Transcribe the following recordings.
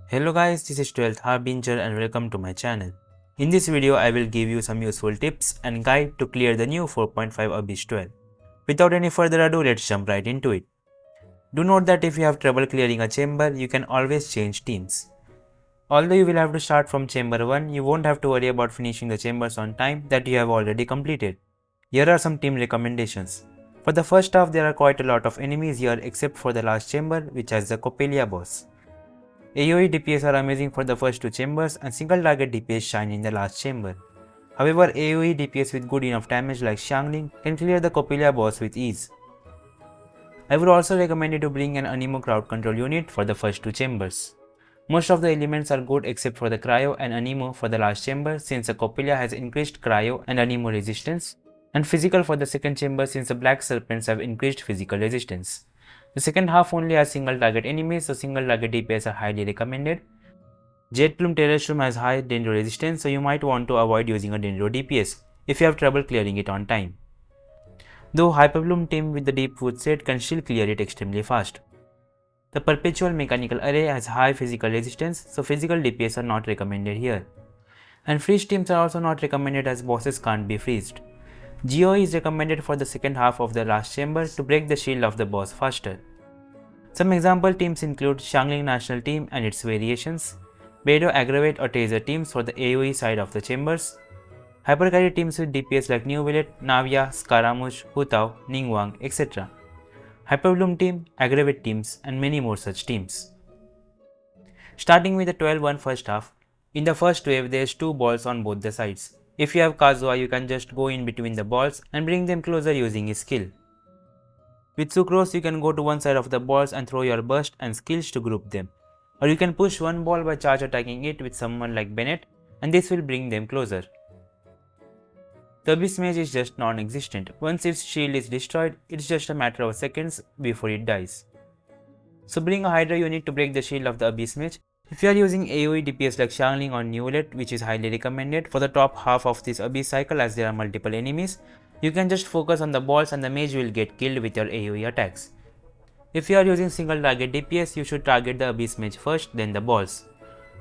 Hello guys, this is 12th Harbinger and welcome to my channel. In this video, I will give you some useful tips and guide to clear the new 4.5 Abyss 12. Without any further ado, let's jump right into it. Do note that if you have trouble clearing a chamber, you can always change teams. Although you will have to start from chamber 1, you won't have to worry about finishing the chambers on time that you have already completed. Here are some team recommendations. For the first half, there are quite a lot of enemies here except for the last chamber, which has the Coppelia boss. AoE DPS are amazing for the first two chambers and single target DPS shine in the last chamber. However, AoE DPS with good enough damage like Xiangling can clear the Coppelia boss with ease. I would also recommend you to bring an Anemo crowd control unit for the first two chambers. Most of the elements are good except for the Cryo and Anemo for the last chamber since the Coppelia has increased Cryo and Anemo resistance, and Physical for the second chamber since the Black Serpents have increased physical resistance. The second half only has single target enemies, so single target DPS are highly recommended. Jade Plume Terrestrum has high Dendro resistance, so you might want to avoid using a Dendro DPS if you have trouble clearing it on time. Though Hyper Bloom team with the Deep Food set can still clear it extremely fast. The Perpetual Mechanical Array has high physical resistance, so physical DPS are not recommended here. And freeze teams are also not recommended as bosses can't be freezed. GOE is recommended for the second half of the last chamber to break the shield of the boss faster. Some example teams include Xiangling National Team and its variations, Beidou Aggravate or Taser teams for the AoE side of the chambers, Hypercarry teams with DPS like New Village, Navia, Scaramouche, Hutao, Ningguang, etc. Hyperbloom team, Aggravate teams, and many more such teams. Starting with the 12-1 first half, in the first wave there is two balls on both the sides. If you have Kazuha, you can just go in between the balls and bring them closer using his skill. With Sucrose, you can go to one side of the balls and throw your burst and skills to group them. Or you can push one ball by charge attacking it with someone like Bennett, and this will bring them closer. The Abyss Mage is just non-existent. Once its shield is destroyed, it's just a matter of seconds before it dies. So bring a Hydra unit to break the shield of the Abyss Mage. If you are using AoE DPS like Xiangling or Newlet, which is highly recommended for the top half of this Abyss cycle as there are multiple enemies, you can just focus on the balls and the mage will get killed with your AoE attacks. If you are using single target DPS, you should target the Abyss Mage first, then the balls.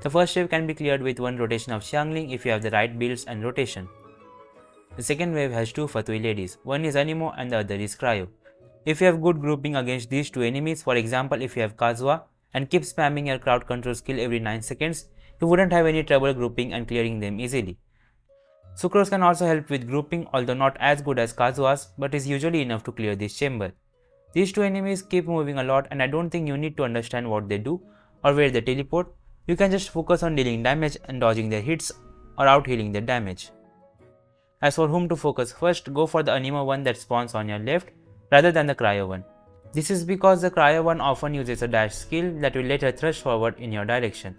The first wave can be cleared with one rotation of Xiangling if you have the right builds and rotation. The second wave has two Fatui ladies, one is Anemo and the other is Cryo. If you have good grouping against these two enemies, for example if you have Kazuha, and keep spamming your crowd control skill every 9 seconds, you wouldn't have any trouble grouping and clearing them easily. Sucrose can also help with grouping, although not as good as Kazuha's, but is usually enough to clear this chamber. These two enemies keep moving a lot and I don't think you need to understand what they do or where they teleport. You can just focus on dealing damage and dodging their hits or out healing their damage. As for whom to focus first, go for the Anemo one that spawns on your left rather than the Cryo one. This is because the Cryo one often uses a dash skill that will let her thrust forward in your direction.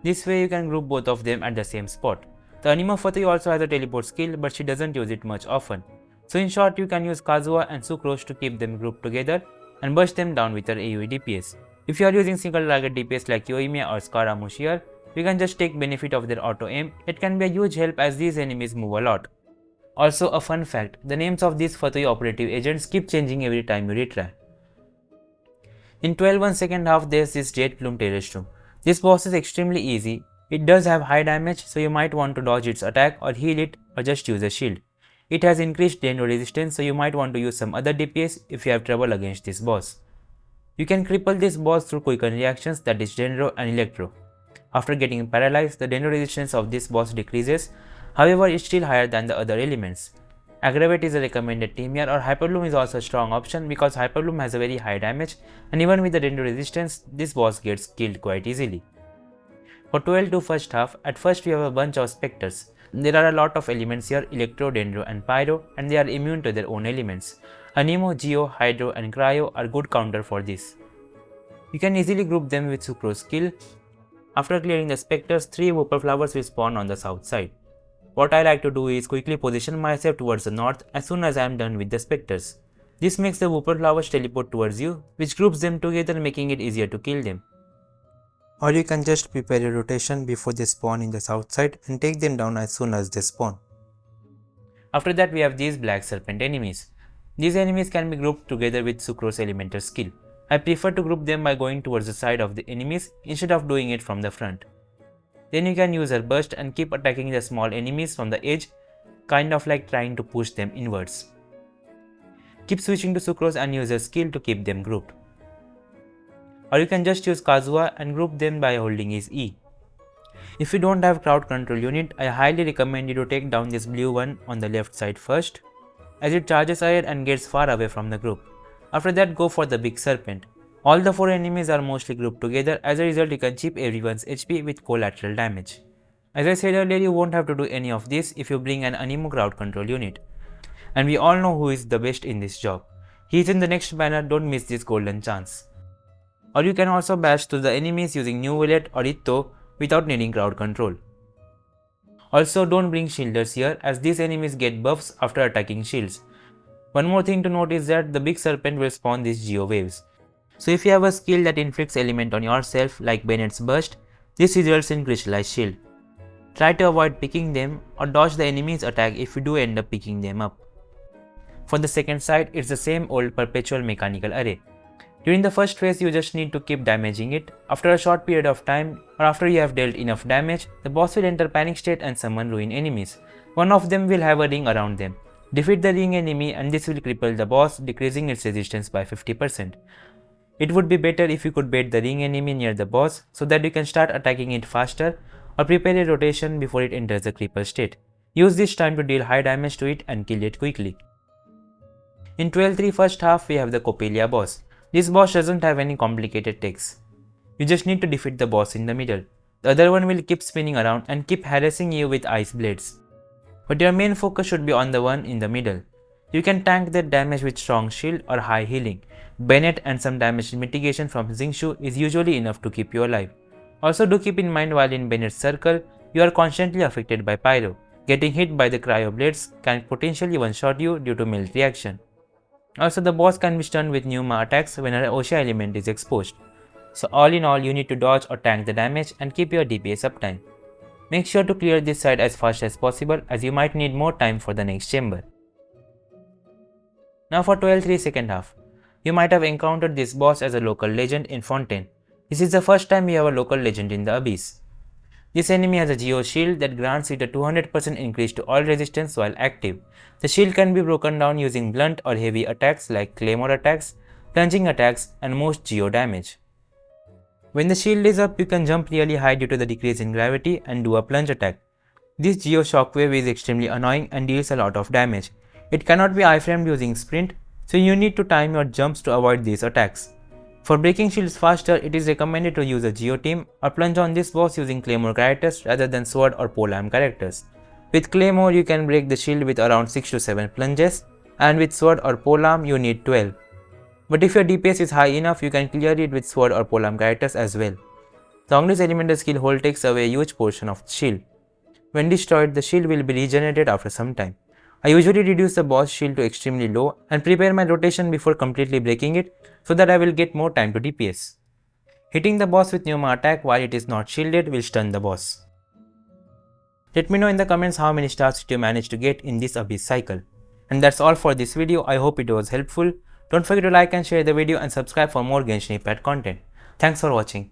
This way you can group both of them at the same spot. The Anemo Fatui also has a teleport skill but she doesn't use it much often. So in short, you can use Kazuha and Sucrose to keep them grouped together and burst them down with your AoE DPS. If you are using single target DPS like Yoimiya or Scaramouche here, you can just take benefit of their auto aim. It can be a huge help as these enemies move a lot. Also a fun fact, the names of these Fatui operative agents keep changing every time you retry. In 12-1 second half there is this Jade Plume Terrestrum. This boss is extremely easy. It does have high damage, so you might want to dodge its attack or heal it or just use a shield. It has increased Dendro resistance, so you might want to use some other DPS if you have trouble against this boss. You can cripple this boss through quicken reactions, that is Dendro and Electro. After getting paralyzed, the Dendro resistance of this boss decreases, however it's still higher than the other elements. Aggravate is a recommended team here, or Hyperbloom is also a strong option because Hyperbloom has a very high damage and even with the Dendro resistance, this boss gets killed quite easily. For 12-2 first half, at first we have a bunch of specters. There are a lot of elements here, Electro, Dendro and Pyro, and they are immune to their own elements. Anemo, Geo, Hydro and Cryo are good counter for this. You can easily group them with Sucrose skill. After clearing the specters, 3 Whooper flowers will spawn on the south side. What I like to do is quickly position myself towards the north as soon as I am done with the specters. This makes the Whooper flowers teleport towards you, which groups them together, making it easier to kill them. Or you can just prepare a rotation before they spawn in the south side and take them down as soon as they spawn. After that we have these Black Serpent enemies. These enemies can be grouped together with Sucrose Elemental skill. I prefer to group them by going towards the side of the enemies instead of doing it from the front. Then you can use her burst and keep attacking the small enemies from the edge, kind of like trying to push them inwards. Keep switching to Sucrose and use her skill to keep them grouped. Or you can just use Kazuha and group them by holding his E. If you don't have crowd control unit, I highly recommend you to take down this blue one on the left side first, as it charges ahead and gets far away from the group. After that, go for the big serpent. All the 4 enemies are mostly grouped together, as a result you can chip everyone's HP with collateral damage. As I said earlier, you won't have to do any of this if you bring an Anemo crowd control unit. And we all know who is the best in this job. He is in the next banner, don't miss this golden chance. Or you can also bash through the enemies using New Willet or Itto without needing crowd control. Also, don't bring shielders here, as these enemies get buffs after attacking shields. One more thing to note is that the big serpent will spawn these geo waves. So if you have a skill that inflicts element on yourself like Bennett's burst, this results in crystallized shield. Try to avoid picking them or dodge the enemy's attack if you do end up picking them up. For the second side, it's the same old perpetual mechanical array. During the first phase, you just need to keep damaging it. After a short period of time, or after you have dealt enough damage, the boss will enter panic state and summon ruin enemies. One of them will have a ring around them. Defeat the ring enemy and this will cripple the boss, decreasing its resistance by 50%. It would be better if you could bait the ring enemy near the boss so that you can start attacking it faster, or prepare a rotation before it enters the cripple state. Use this time to deal high damage to it and kill it quickly. In 12-3 first half, we have the Coppelia boss. This boss doesn't have any complicated techs. You just need to defeat the boss in the middle. The other one will keep spinning around and keep harassing you with ice blades. But your main focus should be on the one in the middle. You can tank that damage with strong shield or high healing. Bennett and some damage mitigation from Xingshu is usually enough to keep you alive. Also do keep in mind while in Bennett's circle, you are constantly affected by pyro. Getting hit by the cryo blades can potentially one-shot you due to melt reaction. Also, the boss can be stunned with Pneuma attacks when an OSHA element is exposed. So all in all, you need to dodge or tank the damage and keep your DPS uptime. Make sure to clear this side as fast as possible, as you might need more time for the next chamber. Now for 12-3 second half. You might have encountered this boss as a local legend in Fontaine. This is the first time you have a local legend in the Abyss. This enemy has a Geo shield that grants it a 200% increase to all resistance while active. The shield can be broken down using blunt or heavy attacks like claymore attacks, plunging attacks, and most Geo damage. When the shield is up, you can jump really high due to the decrease in gravity and do a plunge attack. This Geo shockwave is extremely annoying and deals a lot of damage. It cannot be iframed using sprint, so you need to time your jumps to avoid these attacks. For breaking shields faster, it is recommended to use a Geo team or plunge on this boss using Claymore characters rather than Sword or Polearm characters. With Claymore, you can break the shield with around 6 to 7 plunges, and with Sword or Polearm, you need 12. But if your DPS is high enough, you can clear it with Sword or Polearm characters as well. The Ognis Elemental skill hold takes away a huge portion of the shield. When destroyed, the shield will be regenerated after some time. I usually reduce the boss shield to extremely low and prepare my rotation before completely breaking it so that I will get more time to DPS. Hitting the boss with Pneuma attack while it is not shielded will stun the boss. Let me know in the comments how many stars did you manage to get in this Abyss cycle. And that's all for this video. I hope it was helpful. Don't forget to like and share the video and subscribe for more Genshin Impact content. Thanks for watching.